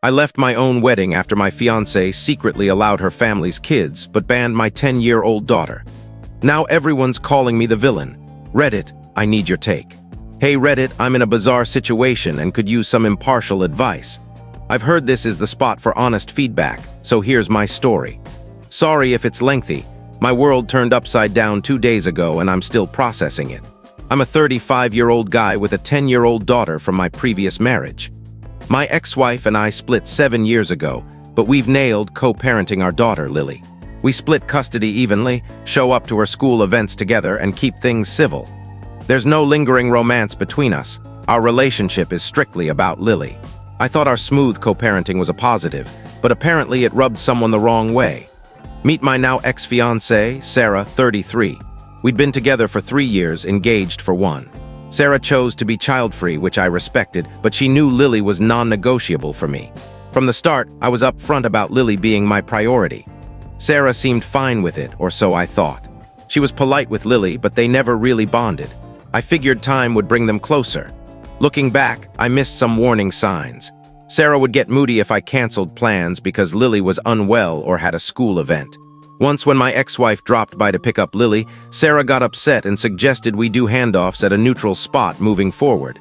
I left my own wedding after my fiancée secretly allowed her family's kids but banned my 10-year-old daughter. Now everyone's calling me the villain. Reddit, I need your take. Hey Reddit, I'm in a bizarre situation and could use some impartial advice. I've heard this is the spot for honest feedback, so here's my story. Sorry if it's lengthy. My world turned upside down 2 days ago and I'm still processing it. I'm a 35-year-old guy with a 10-year-old daughter from my previous marriage. My ex-wife and I split 7 years ago, but we've nailed co-parenting our daughter, Lily. We split custody evenly, show up to her school events together, and keep things civil. There's no lingering romance between us. Our relationship is strictly about Lily. I thought our smooth co-parenting was a positive, but apparently it rubbed someone the wrong way. Meet my now ex-fiancée, Sarah, 33. We'd been together for 3 years, engaged for 1. Sarah chose to be child-free, which I respected, but she knew Lily was non-negotiable for me. From the start, I was upfront about Lily being my priority. Sarah seemed fine with it, or so I thought. She was polite with Lily, but they never really bonded. I figured time would bring them closer. Looking back, I missed some warning signs. Sarah would get moody if I canceled plans because Lily was unwell or had a school event. Once when my ex-wife dropped by to pick up Lily, Sarah got upset and suggested we do handoffs at a neutral spot moving forward.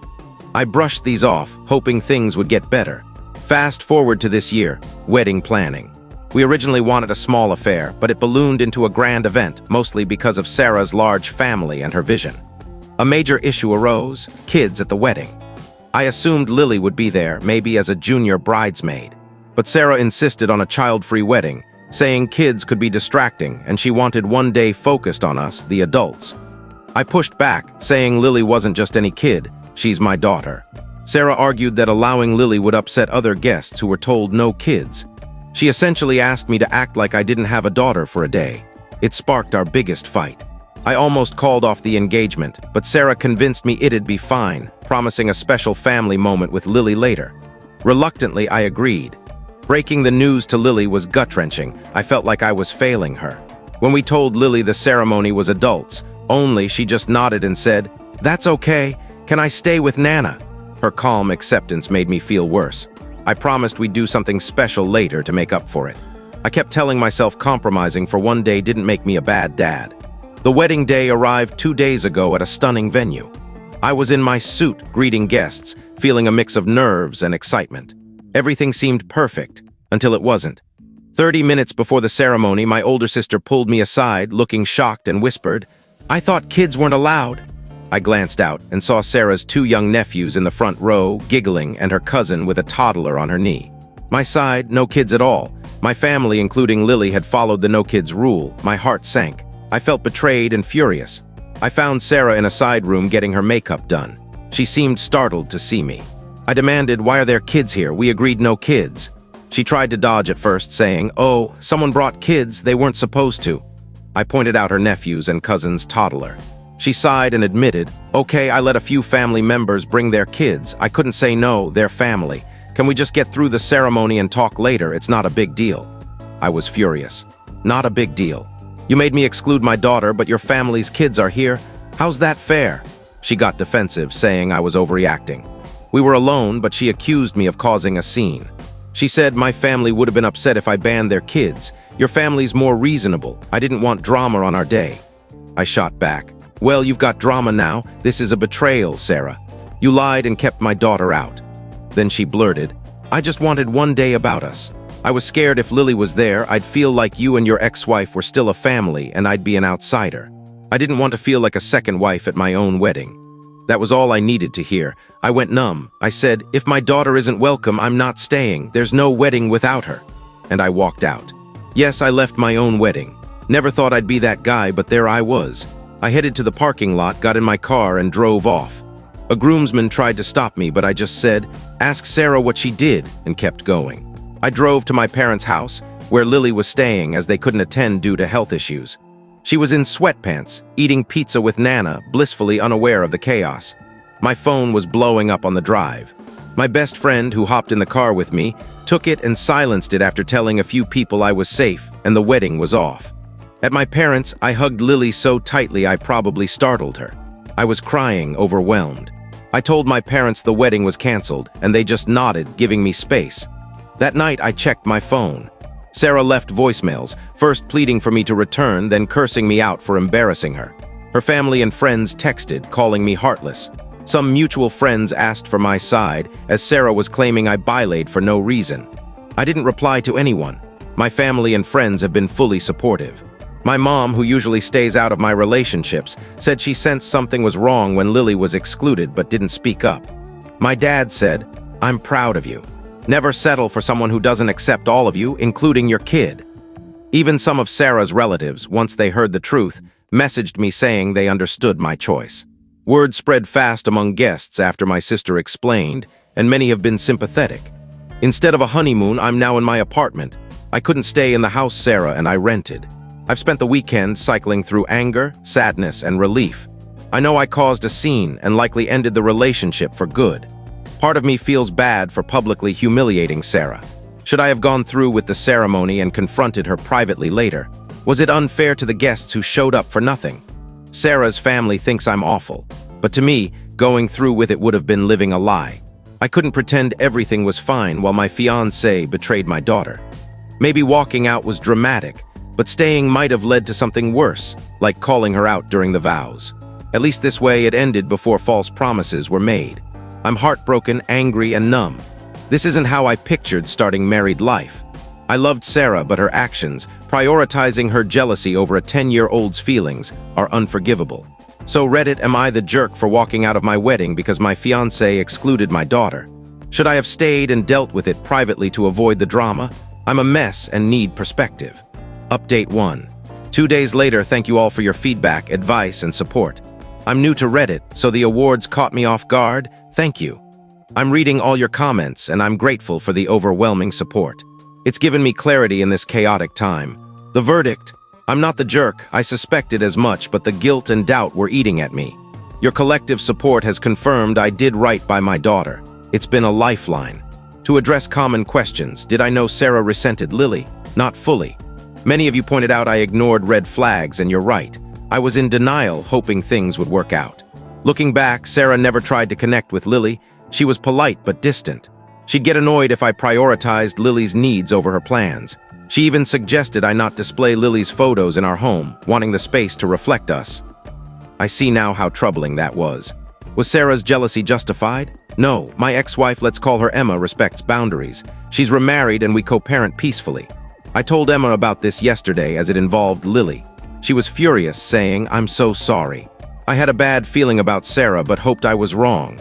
I brushed these off, hoping things would get better. Fast forward to this year, wedding planning. We originally wanted a small affair, but it ballooned into a grand event, mostly because of Sarah's large family and her vision. A major issue arose: kids at the wedding. I assumed Lily would be there, maybe as a junior bridesmaid. But Sarah insisted on a child-free wedding, saying kids could be distracting and she wanted one day focused on us, the adults. I pushed back, saying Lily wasn't just any kid, she's my daughter. Sarah argued that allowing Lily would upset other guests who were told no kids. She essentially asked me to act like I didn't have a daughter for a day. It sparked our biggest fight. I almost called off the engagement, but Sarah convinced me it'd be fine, promising a special family moment with Lily later. Reluctantly, I agreed. Breaking the news to Lily was gut-wrenching. I felt like I was failing her. When we told Lily the ceremony was adults only, she just nodded and said, "That's okay. Can I stay with Nana?" Her calm acceptance made me feel worse. I promised we'd do something special later to make up for it. I kept telling myself compromising for one day didn't make me a bad dad. The wedding day arrived 2 days ago at a stunning venue. I was in my suit, greeting guests, feeling a mix of nerves and excitement. Everything seemed perfect, until it wasn't. 30 minutes before the ceremony, my older sister pulled me aside, looking shocked, and whispered, "I thought kids weren't allowed." I glanced out and saw Sarah's 2 young nephews in the front row, giggling, and her cousin with a toddler on her knee. My side, no kids at all. My family, including Lily, had followed the no kids rule. My heart sank. I felt betrayed and furious. I found Sarah in a side room getting her makeup done. She seemed startled to see me. I demanded, "Why are there kids here? We agreed no kids." She tried to dodge at first, saying, "Oh, someone brought kids, they weren't supposed to." I pointed out her nephews and cousin's toddler. She sighed and admitted, "Okay, I let a few family members bring their kids. I couldn't say no, they're family. Can we just get through the ceremony and talk later? It's not a big deal." I was furious. Not a big deal. You made me exclude my daughter, but your family's kids are here. How's that fair? She got defensive, saying I was overreacting. We were alone, but she accused me of causing a scene. She said my family would have been upset if I banned their kids. Your family's more reasonable. I didn't want drama on our day. I shot back. Well, you've got drama now. This is a betrayal, Sarah. You lied and kept my daughter out. Then she blurted, "I just wanted one day about us. I was scared if Lily was there, I'd feel like you and your ex-wife were still a family and I'd be an outsider. I didn't want to feel like a second wife at my own wedding." That was all I needed to hear. I went numb. I said, "If my daughter isn't welcome, I'm not staying. There's no wedding without her." And I walked out. Yes, I left my own wedding. Never thought I'd be that guy, but there I was. I headed to the parking lot, got in my car, and drove off. A groomsman tried to stop me, but I just said, "Ask Sarah what she did," and kept going. I drove to my parents' house, where Lily was staying as they couldn't attend due to health issues. She was in sweatpants, eating pizza with Nana, blissfully unaware of the chaos. My phone was blowing up on the drive. My best friend, who hopped in the car with me, took it and silenced it after telling a few people I was safe and the wedding was off. At my parents', I hugged Lily so tightly I probably startled her. I was crying, overwhelmed. I told my parents the wedding was canceled, and they just nodded, giving me space. That night, I checked my phone. Sarah left voicemails, first pleading for me to return, then cursing me out for embarrassing her. Her family and friends texted, calling me heartless. Some mutual friends asked for my side, as Sarah was claiming I bylaid for no reason. I didn't reply to anyone. My family and friends have been fully supportive. My mom, who usually stays out of my relationships, said she sensed something was wrong when Lily was excluded but didn't speak up. My dad said, "I'm proud of you. Never settle for someone who doesn't accept all of you, including your kid." Even some of Sarah's relatives, once they heard the truth, messaged me saying they understood my choice. Word spread fast among guests after my sister explained, and many have been sympathetic. Instead of a honeymoon, I'm now in my apartment. I couldn't stay in the house Sarah and I rented. I've spent the weekend cycling through anger, sadness, and relief. I know I caused a scene and likely ended the relationship for good. Part of me feels bad for publicly humiliating Sarah. Should I have gone through with the ceremony and confronted her privately later? Was it unfair to the guests who showed up for nothing? Sarah's family thinks I'm awful, but to me, going through with it would have been living a lie. I couldn't pretend everything was fine while my fiancé betrayed my daughter. Maybe walking out was dramatic, but staying might have led to something worse, like calling her out during the vows. At least this way it ended before false promises were made. I'm heartbroken, angry, and numb. This isn't how I pictured starting married life. I loved Sarah, but her actions, prioritizing her jealousy over a 10-year-old's feelings, are unforgivable. So Reddit, am I the jerk for walking out of my wedding because my fiancé excluded my daughter? Should I have stayed and dealt with it privately to avoid the drama? I'm a mess and need perspective. Update 1. 2 days later, thank you all for your feedback, advice, and support. I'm new to Reddit, so the awards caught me off guard. Thank you. I'm reading all your comments, and I'm grateful for the overwhelming support. It's given me clarity in this chaotic time. The verdict: I'm not the jerk. I suspected as much, but the guilt and doubt were eating at me. Your collective support has confirmed I did right by my daughter. It's been a lifeline. To address common questions, did I know Sarah resented Lily? Not fully. Many of you pointed out I ignored red flags, and you're right. I was in denial, hoping things would work out. Looking back, Sarah never tried to connect with Lily. She was polite but distant. She'd get annoyed if I prioritized Lily's needs over her plans. She even suggested I not display Lily's photos in our home, wanting the space to reflect us. I see now how troubling that was. Was Sarah's jealousy justified? No, my ex-wife, let's call her Emma, respects boundaries. She's remarried and we co-parent peacefully. I told Emma about this yesterday as it involved Lily. She was furious, saying, "I'm so sorry. I had a bad feeling about Sarah but hoped I was wrong."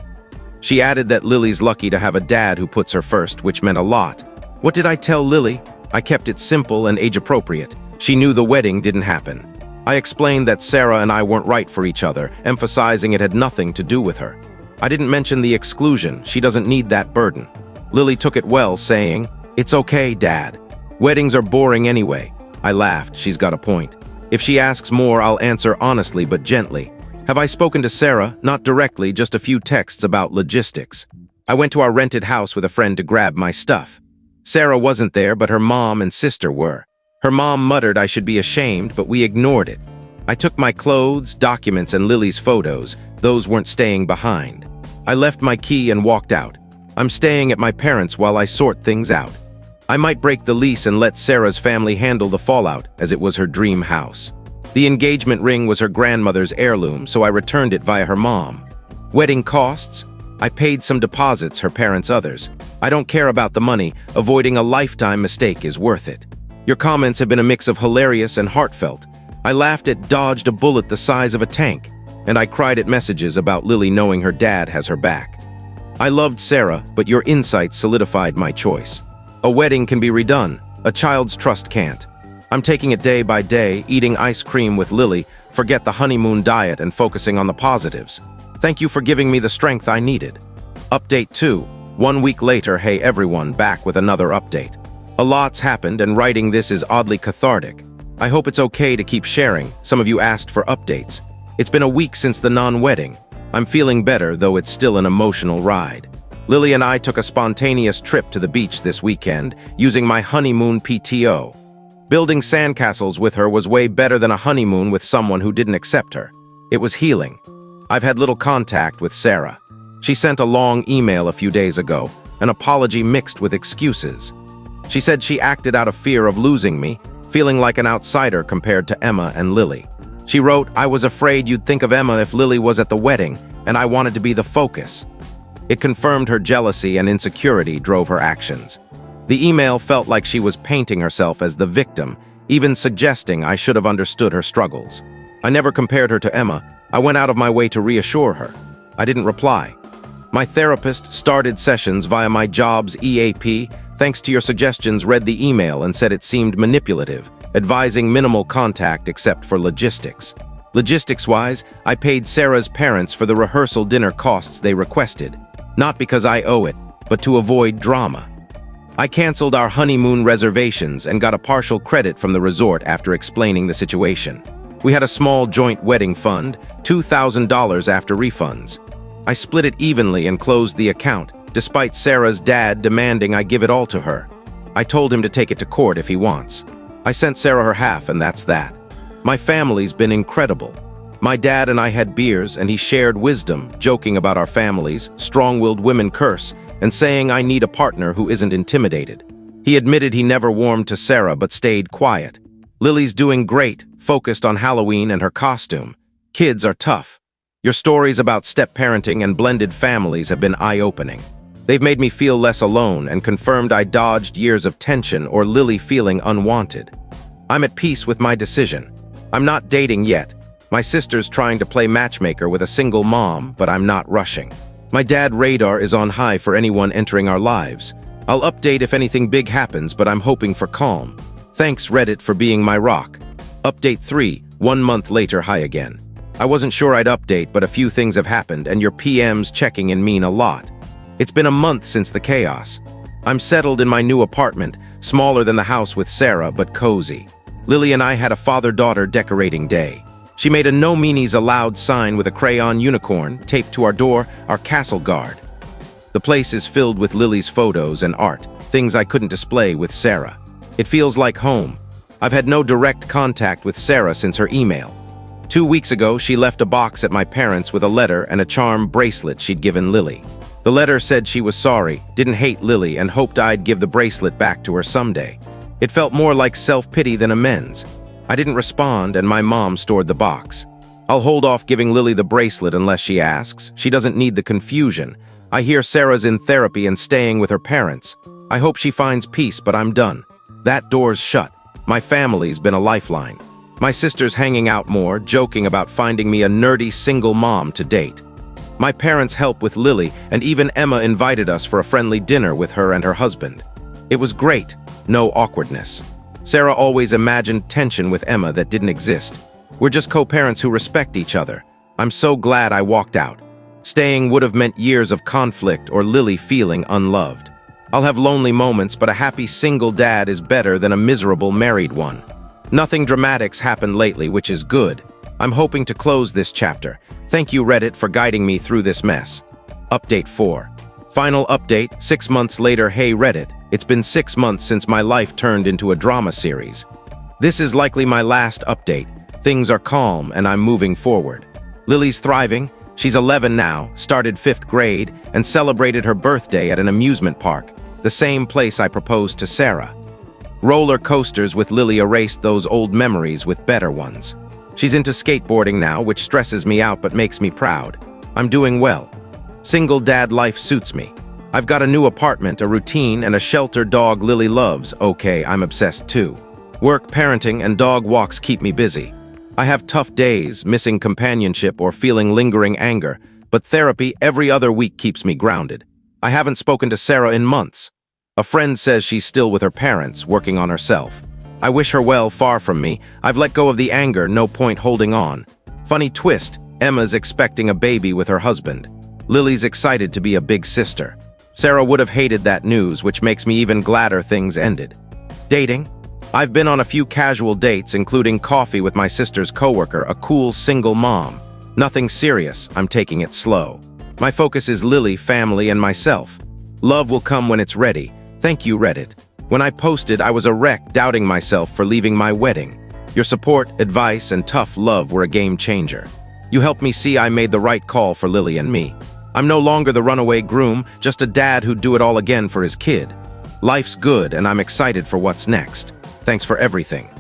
She added that Lily's lucky to have a dad who puts her first, which meant a lot. What did I tell Lily? I kept it simple and age-appropriate. She knew the wedding didn't happen. I explained that Sarah and I weren't right for each other, emphasizing it had nothing to do with her. I didn't mention the exclusion. She doesn't need that burden. Lily took it well, saying, "It's okay, Dad. Weddings are boring anyway." I laughed. She's got a point. If she asks more, I'll answer honestly but gently. Have I spoken to Sarah? Not directly, just a few texts about logistics. I went to our rented house with a friend to grab my stuff. Sarah wasn't there, but her mom and sister were. Her mom muttered I should be ashamed, but we ignored it. I took my clothes, documents, and Lily's photos. Those weren't staying behind. I left my key and walked out. I'm staying at my parents' while I sort things out. I might break the lease and let Sarah's family handle the fallout, as it was her dream house. The engagement ring was her grandmother's heirloom, so I returned it via her mom. Wedding costs? I paid some deposits, her parents others. I don't care about the money. Avoiding a lifetime mistake is worth it. Your comments have been a mix of hilarious and heartfelt. I laughed at dodged a bullet the size of a tank, and I cried at messages about Lily knowing her dad has her back. I loved Sarah, but your insights solidified my choice. A wedding can be redone. A child's trust can't. I'm taking it day by day, eating ice cream with Lily, forget the honeymoon diet and focusing on the positives. Thank you for giving me the strength I needed. Update 2. 1 week later, hey everyone, back with another update. A lot's happened and writing this is oddly cathartic. I hope it's okay to keep sharing. Some of you asked for updates. It's been a week since the non-wedding. I'm feeling better, though it's still an emotional ride. Lily and I took a spontaneous trip to the beach this weekend, using my honeymoon PTO. Building sandcastles with her was way better than a honeymoon with someone who didn't accept her. It was healing. I've had little contact with Sarah. She sent a long email a few days ago, an apology mixed with excuses. She said she acted out of fear of losing me, feeling like an outsider compared to Emma and Lily. She wrote, "I was afraid you'd think of Emma if Lily was at the wedding, and I wanted to be the focus." It confirmed her jealousy and insecurity drove her actions. The email felt like she was painting herself as the victim, even suggesting I should have understood her struggles. I never compared her to Emma. I went out of my way to reassure her. I didn't reply. My therapist started sessions via my job's EAP. Thanks to your suggestions, read the email and said it seemed manipulative, advising minimal contact except for logistics. Logistics-wise, I paid Sarah's parents for the rehearsal dinner costs they requested, not because I owe it, but to avoid drama. I canceled our honeymoon reservations and got a partial credit from the resort after explaining the situation. We had a small joint wedding fund, $2,000 after refunds. I split it evenly and closed the account, despite Sarah's dad demanding I give it all to her. I told him to take it to court if he wants. I sent Sarah her half, and that's that. My family's been incredible. My dad and I had beers, and he shared wisdom, joking about our families, strong-willed women curse, and saying I need a partner who isn't intimidated. He admitted he never warmed to Sarah but stayed quiet. Lily's doing great, focused on Halloween and her costume. Kids are tough. Your stories about step-parenting and blended families have been eye-opening. They've made me feel less alone and confirmed I dodged years of tension or Lily feeling unwanted. I'm at peace with my decision. I'm not dating yet. My sister's trying to play matchmaker with a single mom, but I'm not rushing. My dad radar is on high for anyone entering our lives. I'll update if anything big happens, but I'm hoping for calm. Thanks, Reddit, for being my rock. Update 3, 1 month later, hi again. I wasn't sure I'd update, but a few things have happened, and your PMs checking in mean a lot. It's been a month since the chaos. I'm settled in my new apartment, smaller than the house with Sarah, but cozy. Lily and I had a father-daughter decorating day. She made a no meanies allowed sign with a crayon unicorn taped to our door, our castle guard. The place is filled with Lily's photos and art, things I couldn't display with Sarah. It feels like home. I've had no direct contact with Sarah since her email. 2 weeks ago, she left a box at my parents' with a letter and a charm bracelet she'd given Lily. The letter said she was sorry, didn't hate Lily, and hoped I'd give the bracelet back to her someday. It felt more like self-pity than amends. I didn't respond, and my mom stored the box. I'll hold off giving Lily the bracelet unless she asks. She doesn't need the confusion. I hear Sarah's in therapy and staying with her parents. I hope she finds peace, but I'm done. That door's shut. My family's been a lifeline. My sister's hanging out more, joking about finding me a nerdy single mom to date. My parents help with Lily, and even Emma invited us for a friendly dinner with her and her husband. It was great. No awkwardness. Sarah always imagined tension with Emma that didn't exist. We're just co-parents who respect each other. I'm so glad I walked out. Staying would have meant years of conflict or Lily feeling unloved. I'll have lonely moments, but a happy single dad is better than a miserable married one. Nothing dramatic's happened lately, which is good. I'm hoping to close this chapter. Thank you, Reddit, for guiding me through this mess. Update 4. Final update, 6 months later. Hey, Reddit. It's been 6 months since my life turned into a drama series. This is likely my last update. Things are calm, and I'm moving forward. Lily's thriving. She's 11 now, started 5th grade, and celebrated her birthday at an amusement park, the same place I proposed to Sarah. Roller coasters with Lily erased those old memories with better ones. She's into skateboarding now, which stresses me out but makes me proud. I'm doing well. Single dad life suits me. I've got a new apartment, a routine, and a shelter dog Lily loves. Okay, I'm obsessed too. Work, parenting, and dog walks keep me busy. I have tough days, missing companionship or feeling lingering anger, but therapy every other week keeps me grounded. I haven't spoken to Sarah in months. A friend says she's still with her parents, working on herself. I wish her well, far from me. I've let go of the anger, no point holding on. Funny twist, Emma's expecting a baby with her husband. Lily's excited to be a big sister. Sarah would have hated that news, which makes me even gladder things ended. Dating? I've been on a few casual dates, including coffee with my sister's coworker, a cool single mom. Nothing serious, I'm taking it slow. My focus is Lily, family, and myself. Love will come when it's ready. Thank you, Reddit. When I posted, I was a wreck, doubting myself for leaving my wedding. Your support, advice, and tough love were a game changer. You helped me see I made the right call for Lily and me. I'm no longer the runaway groom, just a dad who'd do it all again for his kid. Life's good and I'm excited for what's next. Thanks for everything.